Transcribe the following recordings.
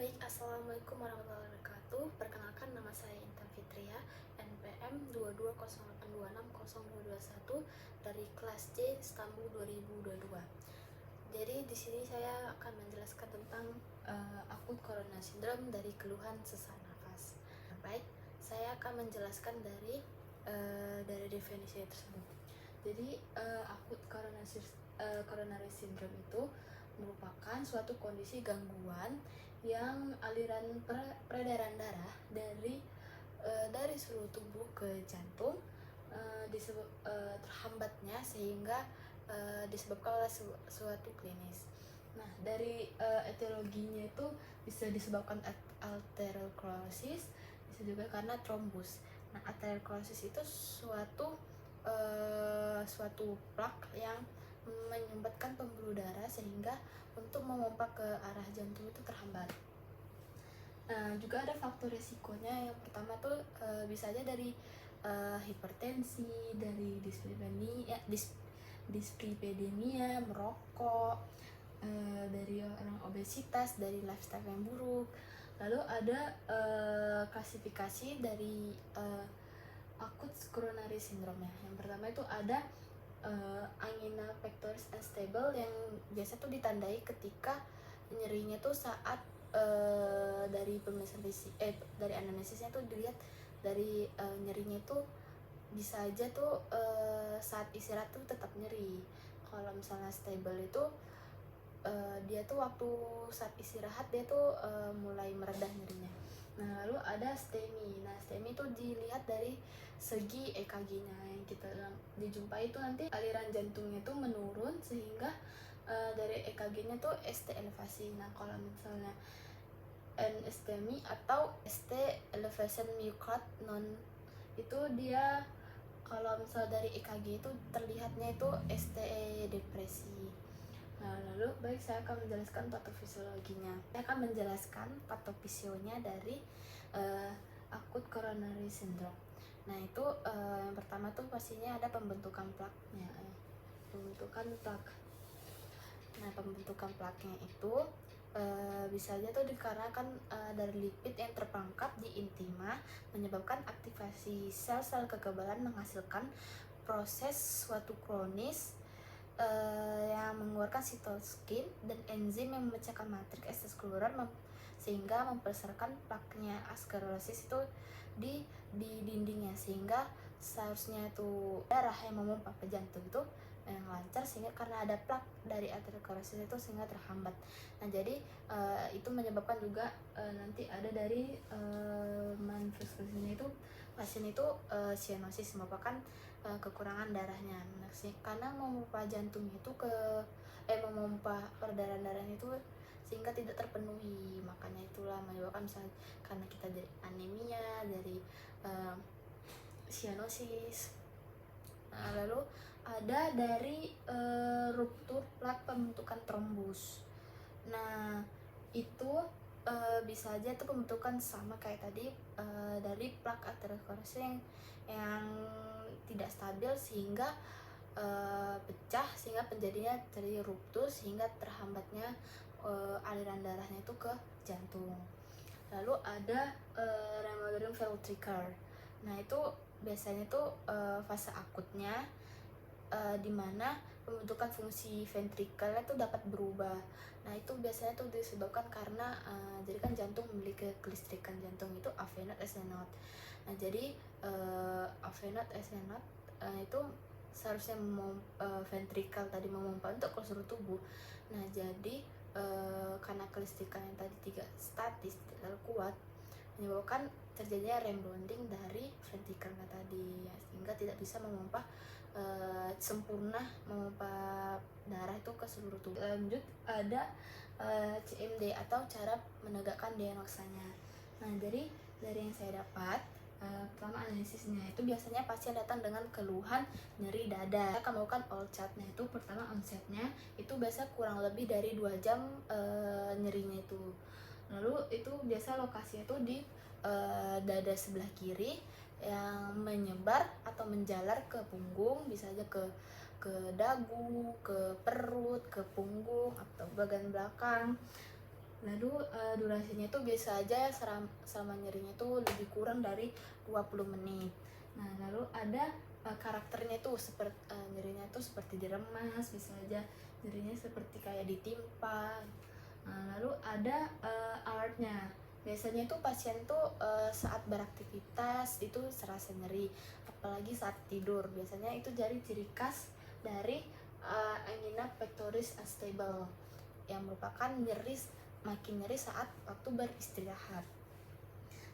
Baik, Assalamualaikum warahmatullahi wabarakatuh. Perkenalkan, nama saya Intan Fitria, NPM 220826021 dari kelas C Stambu 2022. Jadi di sini saya akan menjelaskan tentang akut coronary syndrome dari keluhan sesak nafas. Baik, saya akan menjelaskan dari definisi tersebut. Jadi akut coronary syndrome itu merupakan suatu kondisi gangguan yang aliran peredaran darah dari seluruh tubuh ke jantung terhambatnya sehingga disebabkan oleh suatu klinis. Nah, dari etiologinya itu bisa disebabkan atherosclerosis, bisa juga karena trombus. Nah, atherosclerosis itu suatu plak yang menyumbatkan pembuluh darah sehingga untuk memompa ke arah jantung itu terhambat. Nah, juga ada faktor resikonya. Yang pertama tuh bisa aja dari hipertensi, dari dislipidemia, merokok, dari orang obesitas, dari lifestyle yang buruk. Lalu ada klasifikasi dari akut coronary syndrome ya. Yang pertama itu ada angina pectoris unstable yang biasa tuh ditandai ketika nyerinya tuh saat dari pemeriksaan dari anamnesisnya tuh dilihat dari nyerinya itu bisa aja tuh saat istirahat tuh tetap nyeri. Kalau misalnya stable itu dia tuh waktu saat istirahat dia tuh mulai meredah nyerinya. Nah, lalu ada STEMI. Nah, STEMI itu dilihat dari segi EKG-nya yang kita dijumpai itu nanti aliran jantungnya itu menurun sehingga dari EKG-nya tuh ST elevasi. Nah, kalau misalnya NSTEMI atau ST elevation myocardial non itu dia kalau misalnya dari EKG itu terlihatnya itu ST depresi. Nah, lalu baik saya akan menjelaskan patofisiologinya. Saya akan menjelaskan patofisionya dari akut coronary syndrome. Nah, itu yang pertama tuh pastinya ada pembentukan plaknya. Pembentukan plak. Nah, pembentukan plaknya itu bisa aja tuh dikarenakan dari lipid yang terperangkap di intima menyebabkan aktivasi sel-sel kekebalan menghasilkan proses suatu kronis yang mengeluarkan sitoskin dan enzim yang memecahkan matriks ekstrakseluler sehingga memperbesarkan plaknya asklerosis itu di dindingnya, sehingga seharusnya itu darah yang memompa ke jantung itu yang lancar, sehingga karena ada plak dari atherosclerosis itu sehingga terhambat. Nah, jadi itu menyebabkan juga nanti ada dari manifestasinya itu pasien itu cyanosis, merupakan kekurangan darahnya. Nah, karena memompa jantung itu memompa peredaran darahnya itu sehingga tidak terpenuhi, makanya itulah menyebabkan misalnya karena kita dari anemia, dari cyanosis. Nah, lalu ada dari ruptur plak pembentukan trombus. Nah, itu bisa aja tuh pembentukan sama kayak tadi dari plak atherosclerosis yang tidak stabil sehingga pecah sehingga terjadinya dari ruptur sehingga terhambatnya aliran darahnya itu ke jantung. Lalu ada rheumatoid ventricular. Nah, itu biasanya tuh fase akutnya di mana pembentukan fungsi ventrikelnya itu dapat berubah. Nah, itu biasanya tuh disebabkan karena jadi kan jantung memiliki kelistrikan jantung itu avenot SNOT. Nah, jadi avenot SNOT itu seharusnya ventrikel tadi memompa untuk ke seluruh tubuh. Nah, jadi karena kelistrikan yang tadi tidak statis, tidak terlalu kuat, menyebabkan terjadinya rebounding dari ventrikelnya tadi ya, sehingga tidak bisa memompa sempurna memompa darah itu ke seluruh tubuh. Lanjut ada CMD atau cara menegakkan diagnosanya. Nah, dari yang saya dapat pertama analisisnya itu biasanya pasien datang dengan keluhan nyeri dada. Kita akan melakukan all chart-nya itu pertama onsetnya itu biasa kurang lebih dari 2 jam nyerinya itu. Lalu itu biasa lokasinya itu di dada sebelah kiri yang menyebar atau menjalar ke punggung, bisa aja ke dagu, ke perut, ke punggung atau bagian belakang. Lalu durasinya itu biasa aja selama nyerinya itu lebih kurang dari 20 menit. Nah, lalu ada karakternya tuh seperti nyerinya tuh seperti diremas, bisa aja nyerinya seperti kayak ditimpa. Nah, lalu ada alertnya. Biasanya tuh pasien tuh saat beraktivitas itu serasa nyeri, apalagi saat tidur. Biasanya itu jadi ciri khas dari angina pectoris unstable yang merupakan makin nyeri saat waktu beristirahat.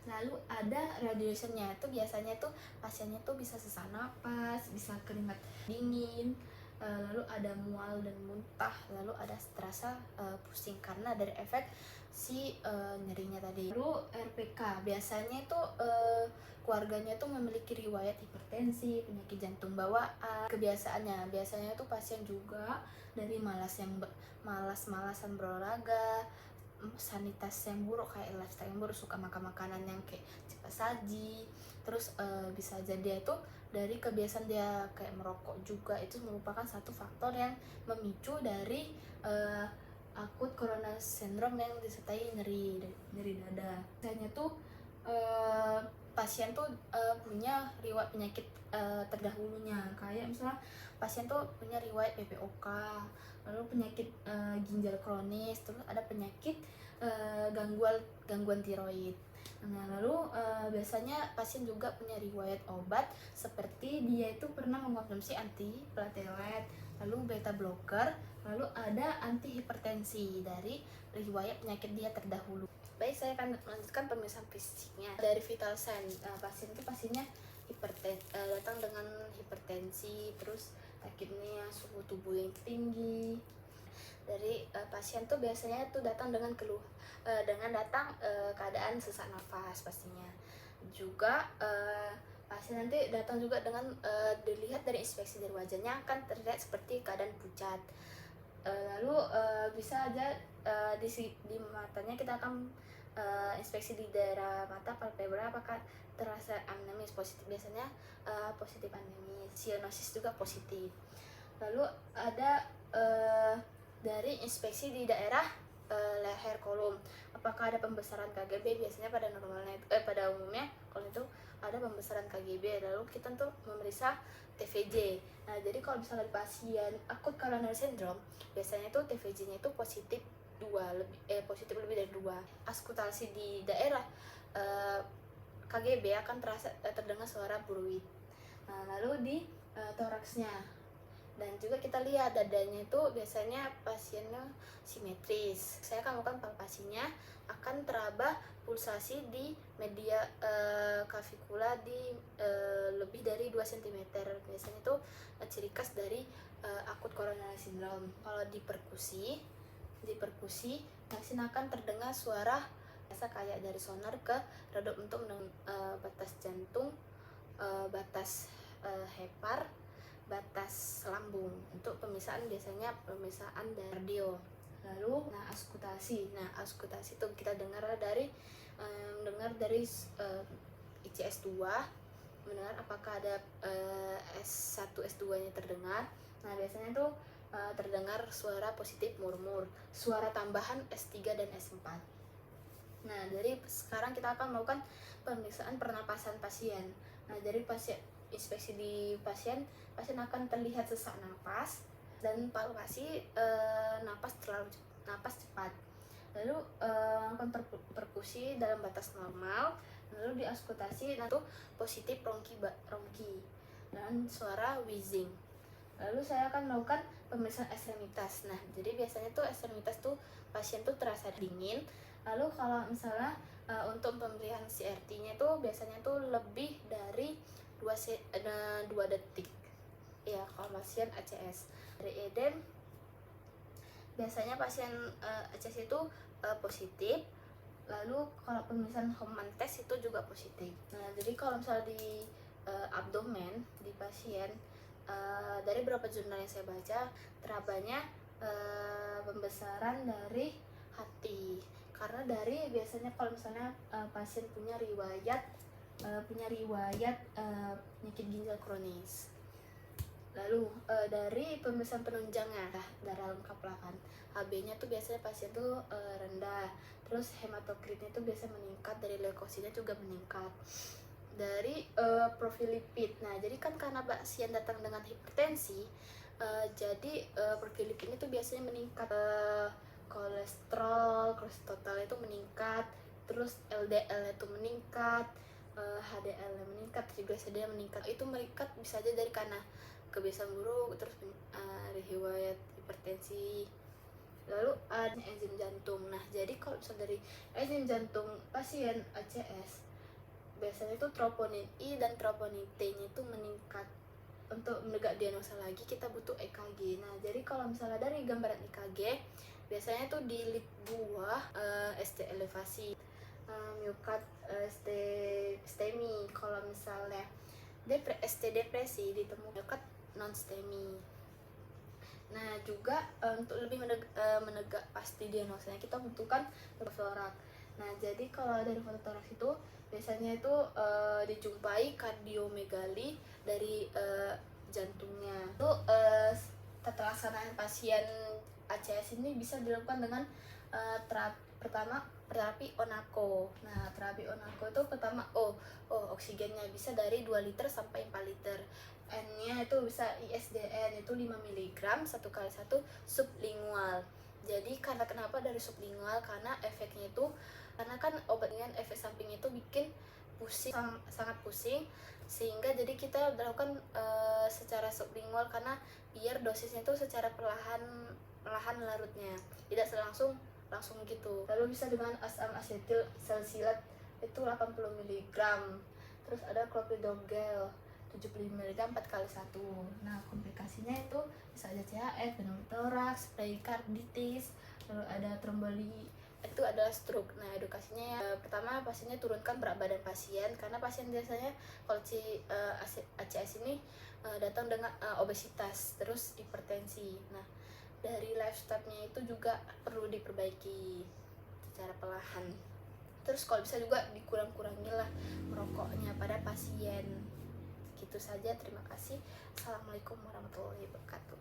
Lalu ada radiationnya, itu biasanya tuh pasiennya tuh bisa sesak napas, bisa keringat dingin, lalu ada mual dan muntah, lalu ada terasa pusing karena dari efek si nyerinya tadi. Lalu RPK biasanya tuh keluarganya tuh memiliki riwayat hipertensi, penyakit jantung bawaan. Kebiasaannya biasanya tuh pasien juga dari malas-malasan berolahraga, sanitasi yang buruk, kayak lifestyle yang buruk, suka makan makanan yang kayak cepat saji. Terus bisa jadi itu dari kebiasaan dia kayak merokok juga, itu merupakan satu faktor yang memicu dari akut coronary syndrome yang disertai nyeri dada. Biasanya tuh pasien tuh punya riwayat penyakit terdahulunya, kayak misalnya pasien tuh punya riwayat PPOK, lalu penyakit ginjal kronis, terus ada penyakit gangguan tiroid. Nah, lalu biasanya pasien juga punya riwayat obat seperti dia itu pernah mengkonsumsi antiplatelet, lalu beta blocker, lalu ada antihipertensi dari riwayat penyakit dia terdahulu. Baik, saya akan melanjutkan pemeriksaan fisiknya. Dari vital sign, pasien itu pastinya datang dengan hipertensi, terus takutnya suhu tubuh yang tinggi. Dari pasien tuh biasanya tuh datang dengan keadaan sesak nafas pastinya. Juga pasien nanti datang juga dengan dilihat dari inspeksi dari wajahnya akan terlihat seperti keadaan pucat. Lalu bisa aja di matanya kita akan inspeksi di daerah mata palpebra apakah terasa anemis positif. Biasanya positif anemis, cyanosis juga positif. Lalu ada dari inspeksi di daerah leher kolom, apakah ada pembesaran KGB. Biasanya pada umumnya kalau itu ada pembesaran KGB. Lalu kita tuh memeriksa TVJ. Nah, jadi kalau misalnya pasien akut coronary syndrome, biasanya tuh TVJ-nya itu positif lebih dari 2. Auskultasi di daerah KGB akan terdengar suara bruit. Nah, lalu di toraksnya, dan juga kita lihat dadanya itu biasanya pasiennya simetris. Saya akan melakukan palpasinya, akan teraba pulsasi di media clavicula di lebih dari 2 cm. Biasanya itu ciri khas dari akut coronary syndrome. Kalau di perkusi pasien akan terdengar suara biasa kayak dari sonar ke redup untuk batas jantung, batas hepar, batas lambung. Untuk pemisahan biasanya pemisahan dari kardio. Lalu auskultasi itu kita dengar dari ICS 2, mendengar apakah ada S1 S2 nya terdengar. Nah, biasanya itu terdengar suara positif murmur, suara tambahan S3 dan S4. Nah, dari sekarang kita akan melakukan pemeriksaan pernapasan pasien. Nah, dari inspeksi di pasien akan terlihat sesak napas dan palpasi napas cepat. Lalu melakukan perkusi dalam batas normal. Lalu di auskultasi nanti positif ronki dan suara wheezing. Lalu saya akan melakukan pemeriksaan ekstremitas. Nah, jadi biasanya tuh ekstremitas tuh pasien tuh terasa dingin. Lalu kalau misalnya untuk pemberian CRT-nya tuh biasanya tuh lebih dari 2 detik. Ya, kalau pasien ACS. Dari edem biasanya pasien ACS itu positif. Lalu kalau pemeriksaan Hoffman test itu juga positif. Nah, jadi kalau misalnya di abdomen di pasien, dari beberapa jurnal yang saya baca, terabanya pembesaran dari hati. Karena dari biasanya kalau misalnya pasien punya riwayat penyakit ginjal kronis. Lalu dari pemeriksaan penunjangnya, nah, darah lengkap lah kan. HB-nya tuh biasanya pasien tuh rendah, terus hematokritnya tuh biasanya meningkat, dari leukositnya juga meningkat. Dari profil lipid, nah jadi kan karena pasien datang dengan hipertensi, jadi profil lipidnya tuh biasanya meningkat, kolesterol total itu meningkat, terus LDL itu meningkat, HDL meningkat, triglycerida meningkat. Itu meningkat bisa aja dari karena kebiasaan buruk, terus riwayat hipertensi. Lalu ada enzim jantung. Nah jadi kalau misal dari enzim jantung pasien ACS, biasanya itu troponin I dan troponin T-nya itu meningkat. Untuk menegak diagnosa lagi kita butuh EKG. Nah jadi kalau misalnya dari gambaran EKG, biasanya tuh di lip buah, ST elevasi, myokard, STEMI. Kalau misalnya ST depresi ditemukan myokard non STEMI. Nah juga untuk lebih menegak pasti diagnosanya kita butuhkan fototorak. Nah jadi kalau dari fototorak itu biasanya itu dijumpai kardiomegali dari jantungnya. Itu tata laksanaan pasien ACS ini bisa dilakukan dengan pertama terapi ONACO. Nah terapi ONACO itu pertama oksigennya bisa dari 2 liter sampai 4 liter. N-nya itu bisa ISDN itu 5 mg 1 kali 1 sublingual. Jadi karena kenapa dari sublingual, karena efeknya itu karena kan obat dengan efek sampingnya itu bikin pusing, sangat pusing, sehingga jadi kita lakukan secara sublingual karena biar dosisnya itu secara perlahan larutnya, tidak langsung gitu. Lalu bisa dengan asam asetil salsilat itu 80 mg. Terus ada clopidogrel 75 mg 4 kali 1. Nah komplikasinya itu bisa ada CHF, pneumotoraks, perikarditis, lalu ada tromboli, itu adalah stroke. Nah edukasinya pertama pasiennya turunkan berat badan pasien, karena pasien biasanya kalau ACS ini datang dengan obesitas, terus hipertensi. Nah dari lifestyle-nya itu juga perlu diperbaiki secara perlahan. Terus kalau bisa juga dikurang-kurangilah merokoknya pada pasien. Gitu saja, terima kasih. Assalamualaikum warahmatullahi wabarakatuh.